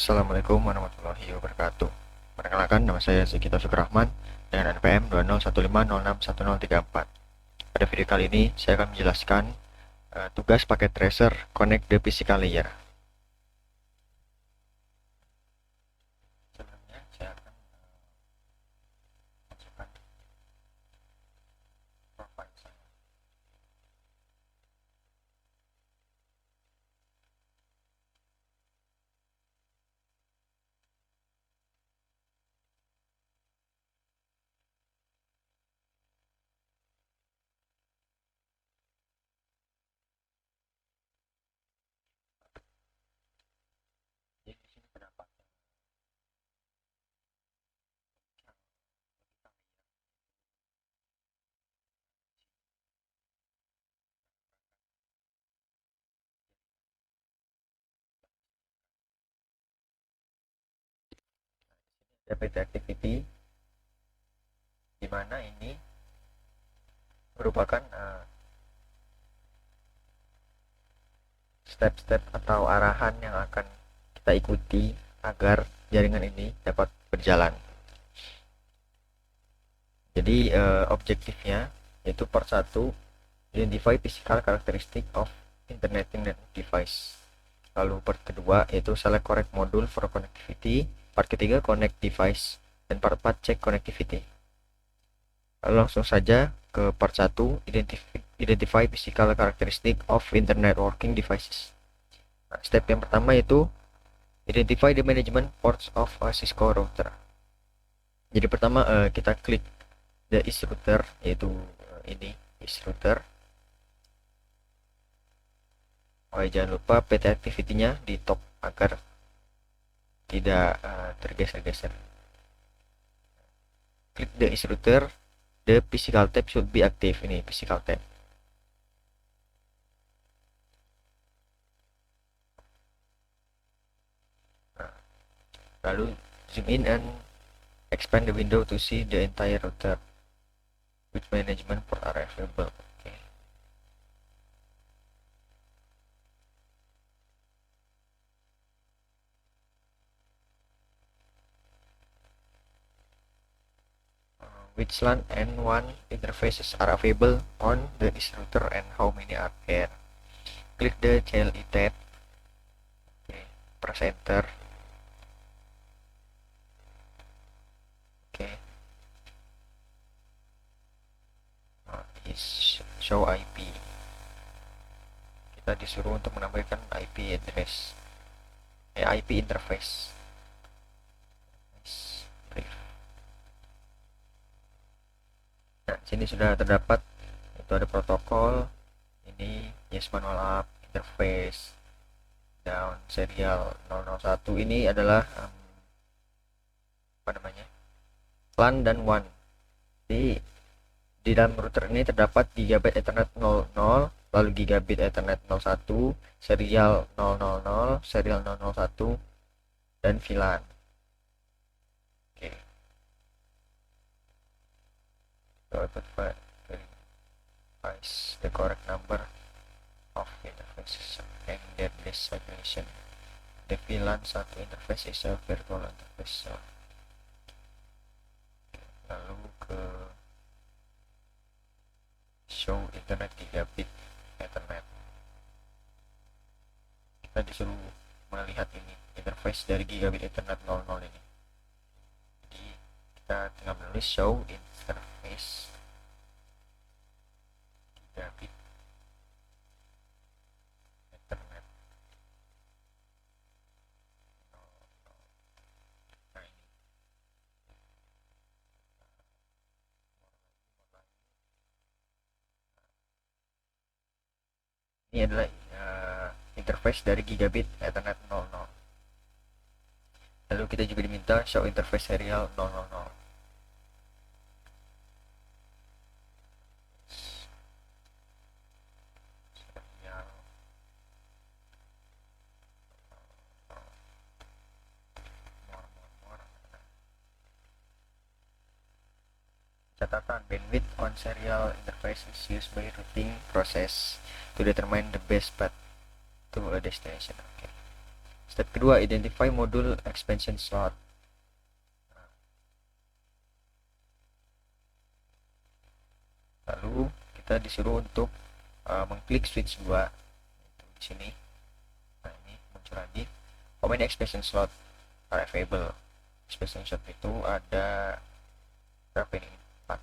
Assalamualaikum warahmatullahi wabarakatuh. Perkenalkan, nama saya Sigito Sukrahman dengan NPM 2015061034. Pada video kali ini, saya akan menjelaskan tugas paket tracer connect the physical layer. Sebelumnya, saya akan masukkan profile saya. Jadi, di sini terdapat DPT activity, di mana ini merupakan step-step atau arahan yang akan kita ikuti agar jaringan ini dapat berjalan. Jadi objektifnya yaitu part 1, identify physical characteristic of internet device. Lalu part kedua yaitu select correct module for connectivity. Part ketiga connect device, dan part 4 check connectivity. Lalu langsung saja ke part 1, identify physical characteristic of internet working devices. Nah, step yang pertama yaitu identify the management ports of a Cisco router. Jadi pertama kita klik the is router, yaitu ini is router. Oh, jangan lupa PT activity-nya di top agar tidak tergeser-geser. Klik the is router, the physical tab should be active. Ini physical tab. Nah, lalu zoom in and expand the window to see the entire router which management port are available. Okay. Which LAN and WAN interfaces are available on the is router and how many are there. Click the CLI tab. Okay. Press enter. Okay. Is show IP. Kita disuruh untuk menambahkan IP address, IP interface. Brief. Nah, sini sudah terdapat itu ada protokol, ini yes manual app, interface, down serial 001. Ini adalah apa namanya, LAN dan WAN. Di dalam router ini terdapat gigabit Ethernet 00, lalu gigabit Ethernet 01, serial 000, serial 001, dan VLAN. Oke. Verify the correct number of interfaces and their destination. The VLAN 1 interface is a virtual interface. Lalu ke show internet gigabit Ethernet. Kita disuruh melihat ini interface dari gigabit Ethernet 00 ini. Jadi kita tinggal menulis show interface gigabit Ethernet 00. Nah, ini adalah interface dari gigabit Ethernet 00. Lalu kita juga diminta show interface serial 000. Catatan, bandwidth on serial interface is used by routing process to determine the best path to a destination. Okay. Step kedua, identify modul expansion slot. Lalu kita disuruh untuk mengklik switch 2 di sini. Nah, ini muncul lagi how many expansion slot are available. Expansion slot itu ada berapa ini? 4.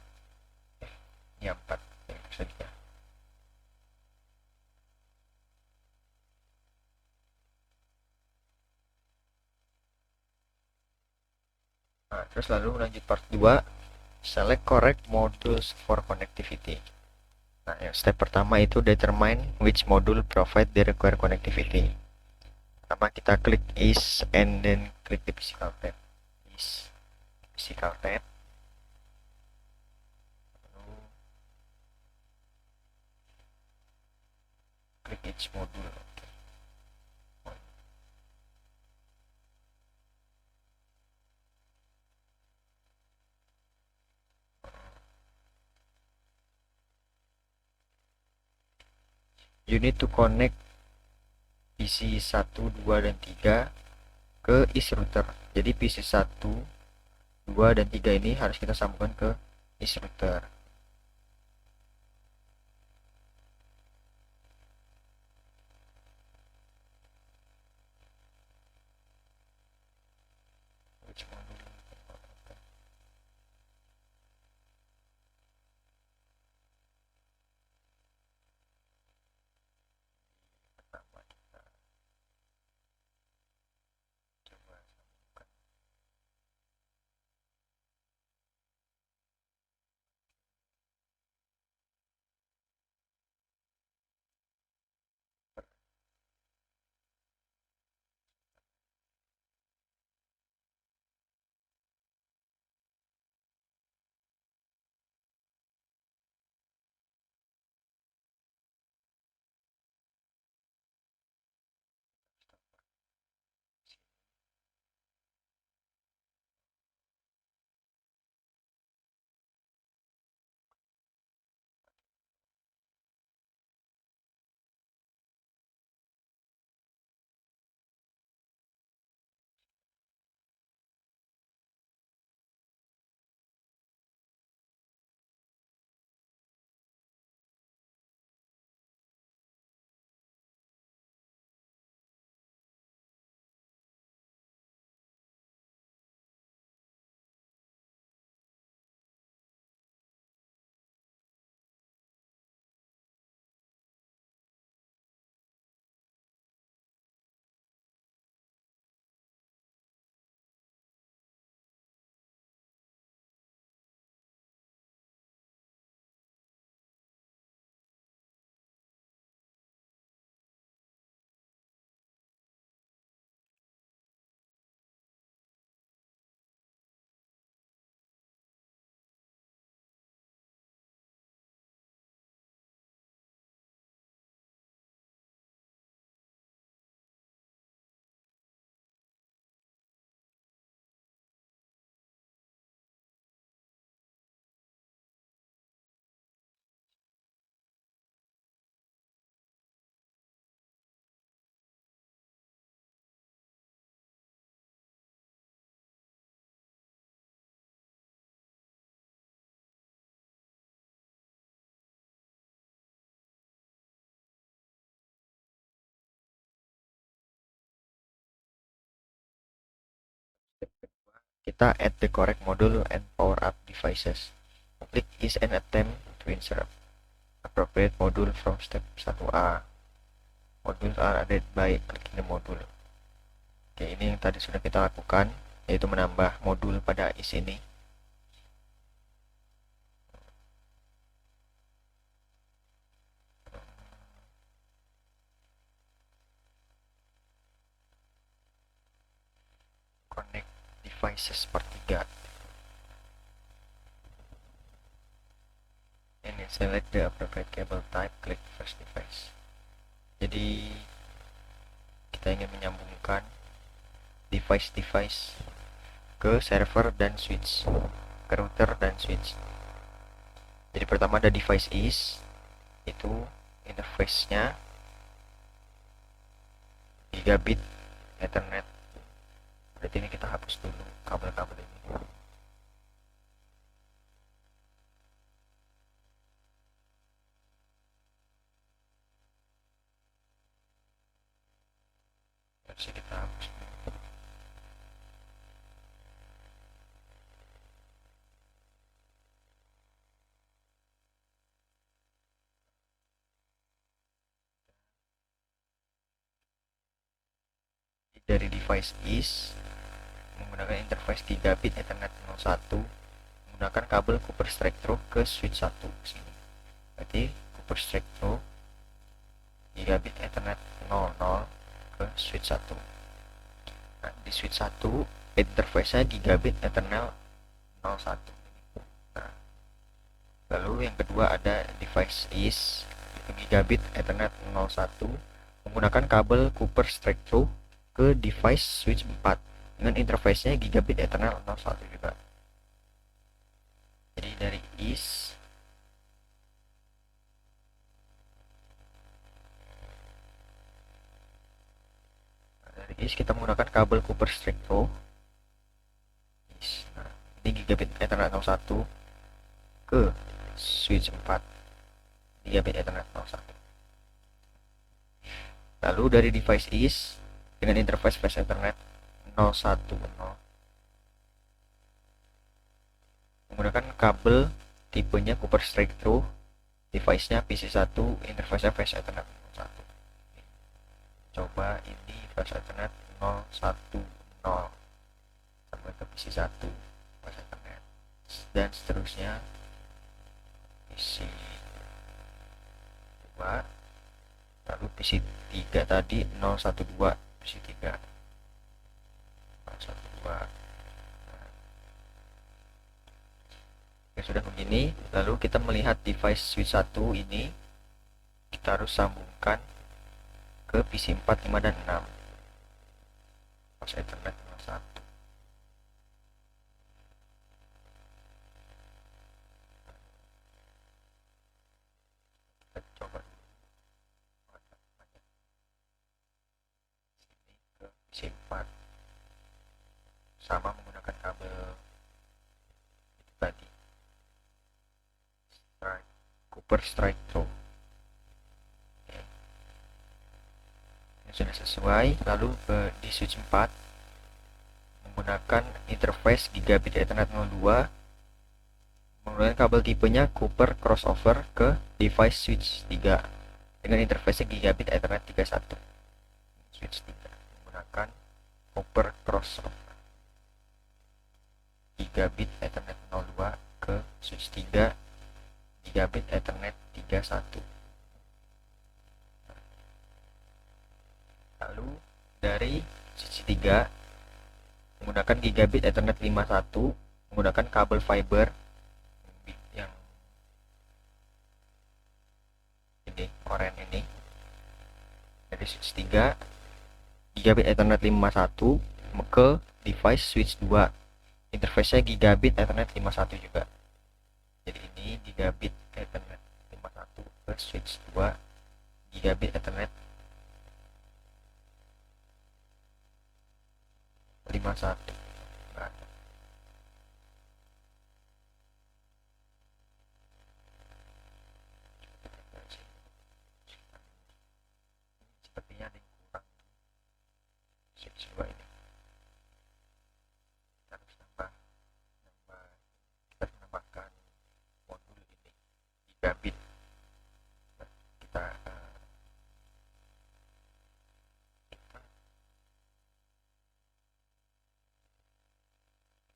Ya 4 yang tersedia. Nah, terus lalu lanjut part 2, select correct modules for connectivity. Nah, yang step pertama itu determine which module provide the required connectivity. Pertama kita klik is and then klik di physical tab. Is physical tab. Lalu klik each module. You need to connect PC 1, 2, dan 3 ke is router. Jadi PC 1, 2, dan 3 ini harus kita sambungkan ke is router. Which module? Pertama kita coba sambungkan. Kita add the correct module and power up devices. Klik is and attempt to insert appropriate module from step 1A. Modules are added by clicking the module. Oke, ini yang tadi sudah kita lakukan, yaitu menambah modul pada is ini. Connect devices part 3. And select the appropriate cable type, click first device. Jadi kita ingin menyambungkan device-device ke server dan switch, ke router dan switch. Jadi pertama ada device is, itu interface-nya gigabit Ethernet. Berarti ini kita hapus dulu kabel-kabel ini. Harusnya kita hapus dulu. Dari device is menggunakan interface 3 bit Ethernet 01 menggunakan kabel Cooper Strike Through ke switch 1 sini. Berarti Cooper Strike Through gigabit Ethernet 00 ke switch 1. Nah, di switch 1 interface-nya gigabit Ethernet 01. Nah, lalu yang kedua ada device is gigabit Ethernet 01 menggunakan kabel Cooper Strike Through ke device switch 4 dengan interface-nya gigabit Ethernet 01 juga. Jadi dari is kita menggunakan kabel Cooper Strike Through. Nah, ini gigabit Ethernet 01 ke switch 4 gigabit Ethernet 01. Lalu dari device is dengan interface flash Ethernet 010 menggunakan kabel tipenya Cooper Strike Through, device-nya PC1, interface-nya flash Ethernet 01. Coba ini flash Ethernet 010 sampai ke PC1 flash Ethernet dan seterusnya PC2, lalu PC3 tadi 012 PC3 012. Oke, sudah begini, lalu kita melihat device switch 1 ini kita harus sambungkan ke PC 4, 5, dan 6 pas Ethernet 01. Kita coba dulu sini ke PC 4 sama menggunakan kabel itu tadi Cooper Strike Through. Sudah sesuai, lalu di switch 4 menggunakan interface gigabit Ethernet 02 menggunakan kabel tipenya Cooper crossover ke device switch 3 dengan interface gigabit Ethernet 31. Switch 3 menggunakan Cooper crossover gigabit Ethernet 02 ke switch 3 gigabit Ethernet 31. Lalu dari switch 3 menggunakan gigabit Ethernet 51 menggunakan kabel fiber yang ini oranye ini dari switch 3 gigabit Ethernet 51 ke device switch 2, interface-nya gigabit Ethernet 51 juga. Jadi ini gigabit Ethernet 51 ke switch 2 gigabit Ethernet 51. Nah, sepertinya ada yang kurang switch 2 ini. Kita harus kita menambahkan modul ini gigabit. Nah, kita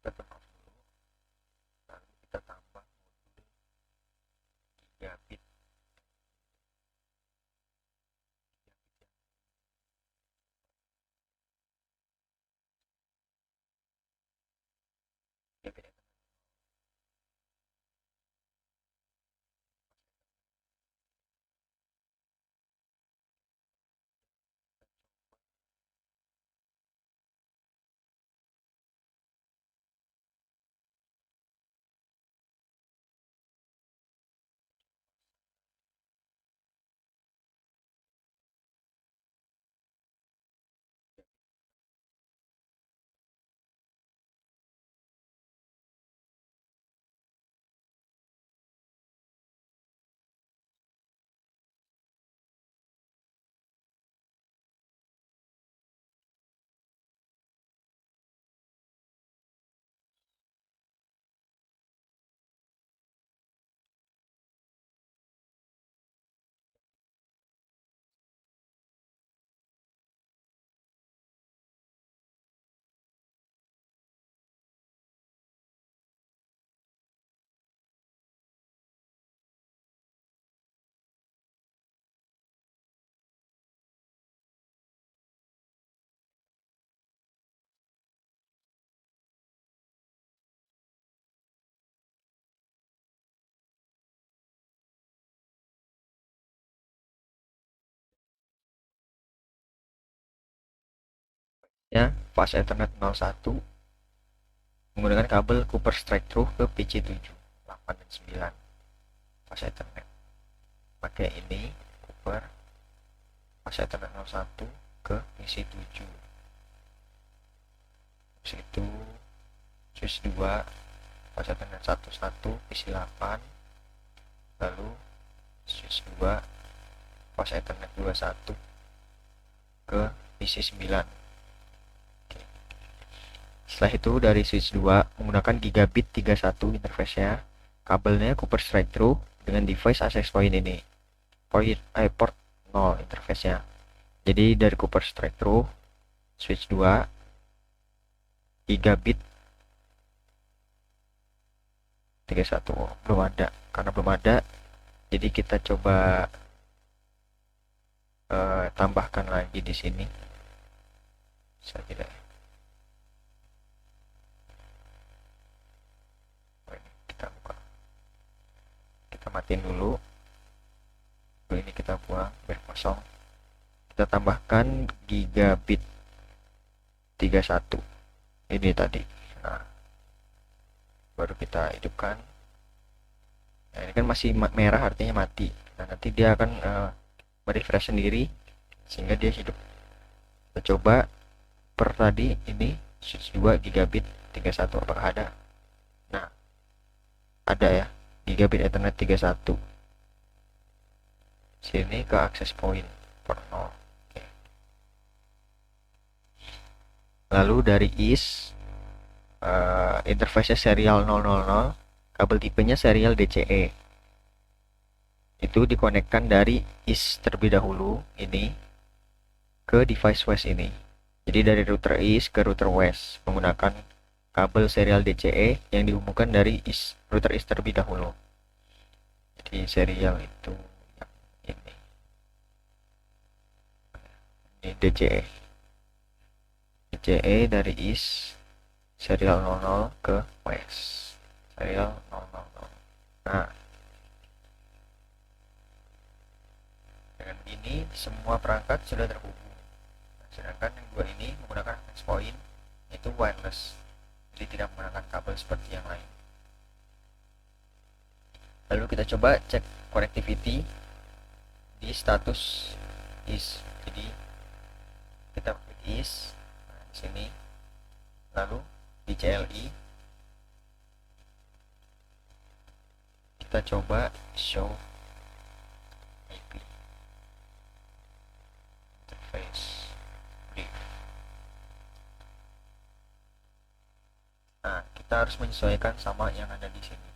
turn off dulu, lalu kita tambah modul gigabit ya, fast Ethernet 01 menggunakan kabel Cooper Strike Through ke PC7, 8 dan 9 fast Ethernet. Pakai ini Cooper fast Ethernet 01 ke PC7. Terus itu switch 2 fast Ethernet 11 PC8, lalu switch 2 fast Ethernet 21 ke PC9. Setelah itu dari switch 2 menggunakan gigabit 31 interface-nya, kabelnya Cooper Strike Through dengan device access point ini. Port 0 interface-nya. Jadi dari Cooper Strike Through switch 2 gigabit 31 belum ada. Karena belum ada, jadi kita coba tambahkan lagi di sini. Saya tidak. Kita buka. Kita matiin dulu. Ini kita buang biar kosong. Kita tambahkan gigabit 31 ini tadi. Nah, baru kita hidupkan. Nah, ini kan masih merah, artinya mati. Nah, nanti dia akan merefresh sendiri sehingga dia hidup. Kita coba per tadi ini switch 2 gigabit 31 apakah ada? Nah, ada ya, gigabit Ethernet 31. Sini ke access point per 0. Oke. Lalu dari is interface serial 000, kabel tipenya serial DCE. Itu dikonekkan dari is terlebih dahulu ini ke device west ini. Jadi dari router is ke router west menggunakan kabel serial DCE yang dihubungkan dari router is terlebih dahulu. Jadi serial itu yang ini DCE. DCE dari is serial 00 ke west. Serial 000. Nah, dengan ini semua perangkat sudah terhubung. Nah, sedangkan yang dua ini menggunakan access point itu wireless. Jadi tidak menggunakan kabel seperti yang lain. Lalu kita coba cek connectivity di status is. Jadi kita klik is, nah, di sini, lalu di CLI kita coba show IP interface brief. Nah, kita harus menyesuaikan sama yang ada di sini.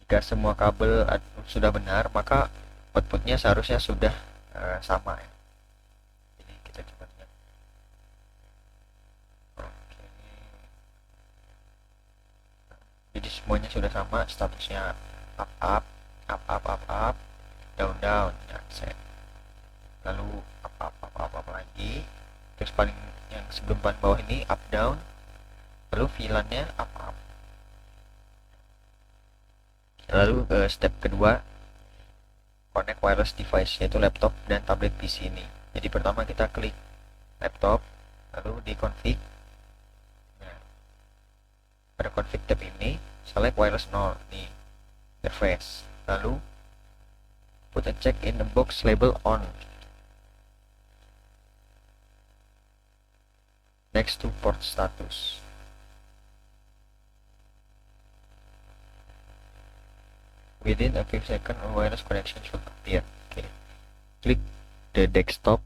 Jika semua kabel sudah benar, maka outputnya seharusnya sudah sama ya. Jadi kita coba lihat. Oke. Jadi semuanya sudah sama, statusnya up, down, ya, set. Lalu up lagi. Terus paling yang sebelum bawah ini up down. Lalu VLAN-nya up. Lalu step kedua, connect wireless device, yaitu laptop dan tablet PC ini. Jadi pertama kita klik laptop, lalu di config. Nah, pada config tab ini select wireless 0 nih, interface. Lalu put a check in the box label on next to port status. Within a few seconds, a wireless connection should appear. Okay. Click the desktop.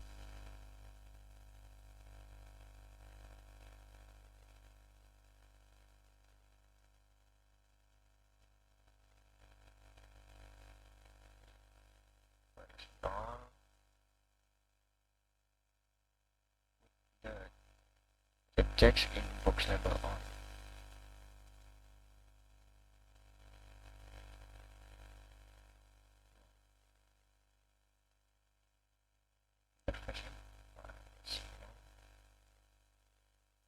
The checks in box label on.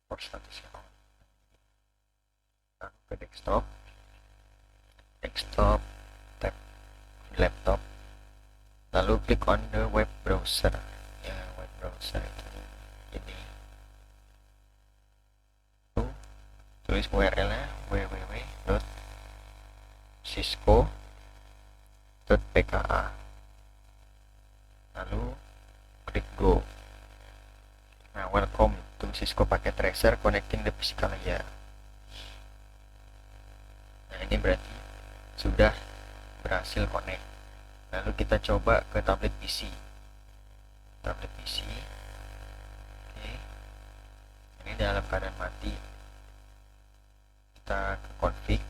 Port statusnya on. Lalu ke desktop, tab laptop, lalu klik on the web browser. Ya, web browser itu tulis URL-nya www.cisco.pka, lalu klik go. Nah, welcome to Cisco Packet Tracer connecting the physical layer. Nah, ini berarti sudah berhasil connect. Lalu kita coba ke tablet PC. Oke, ini dalam keadaan mati. Kita ke config,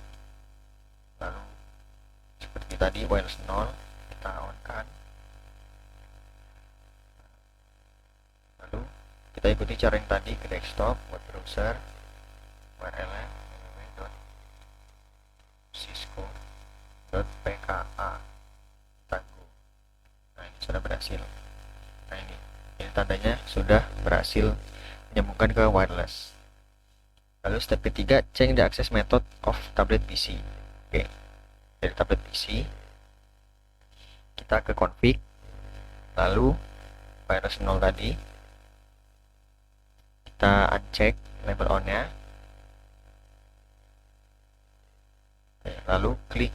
lalu seperti tadi wireless 0 kita on kan, lalu kita ikuti cara yang tadi ke desktop, web browser, URL www.cisco.pka. Tunggu. Nah, ini sudah berhasil. Nah, ini tandanya sudah berhasil menyambungkan ke wireless. Lalu step ketiga, change the access method of tablet PC. Oke, dari tablet PC kita ke config, lalu wireless 0 tadi kita uncheck label on nya, lalu klik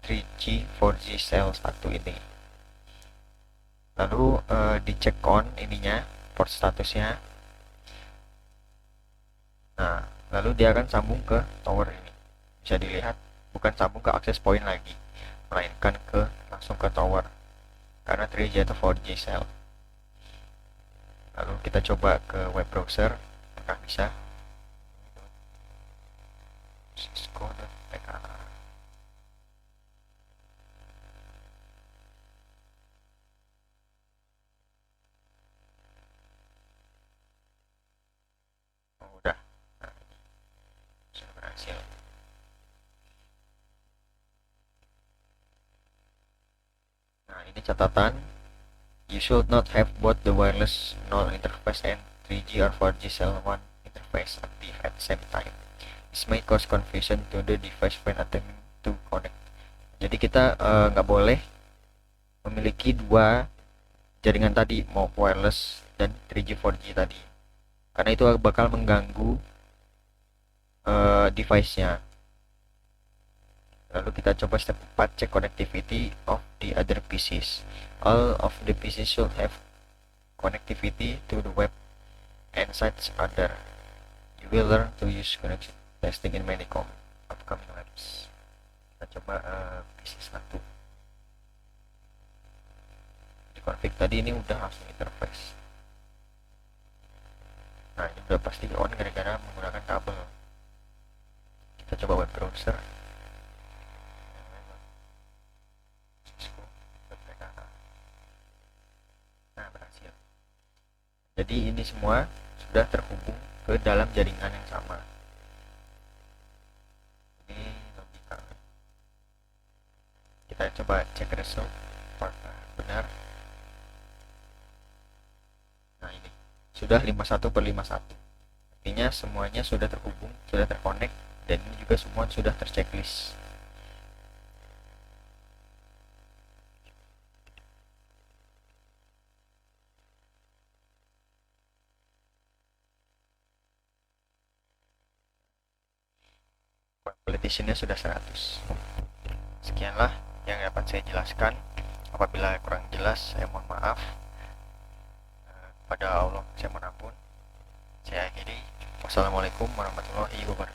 3G 4G cell 1 ini, lalu dicek on ininya, port statusnya. Nah, lalu dia akan sambung ke tower ini. Bisa dilihat, bukan sambung ke access point lagi, melainkan langsung ke tower, karena 3G atau 4G cell. Lalu kita coba ke web browser, apakah bisa. Cisco.pka. Udah. Nah, sudah berhasil. Nah, ini catatan. You should not have both the wireless 0 interface and 3G or 4G cell 1 interface active at the same time. This may cause confusion to the device when attempting to connect. Jadi kita nggak boleh memiliki dua jaringan tadi, mau wireless dan 3G 4G tadi, karena itu bakal mengganggu device-nya. Lalu kita coba step 4, check connectivity of the other PCs. All of the PCs should have connectivity to the web and sites other. You will learn to use connection testing in many upcoming labs. Kita coba PC 1. Di config tadi ini udah langsung interface. Nah, ini udah pasti on gara-gara menggunakan kabel. Kita coba web browser. Nah, berhasil. Jadi ini semua sudah terhubung ke dalam jaringan yang sama. Ini logika. Kita coba cek result, apakah benar. Nah, ini sudah 51/51. Artinya semuanya sudah terhubung, sudah terkonek, dan ini juga semua sudah terchecklist. Completionnya sudah 100. Sekianlah yang dapat saya jelaskan. Apabila kurang jelas, saya mohon maaf. Pada Allah saya mohon ampun. Saya akhiri. Wassalamualaikum warahmatullahi wabarakatuh.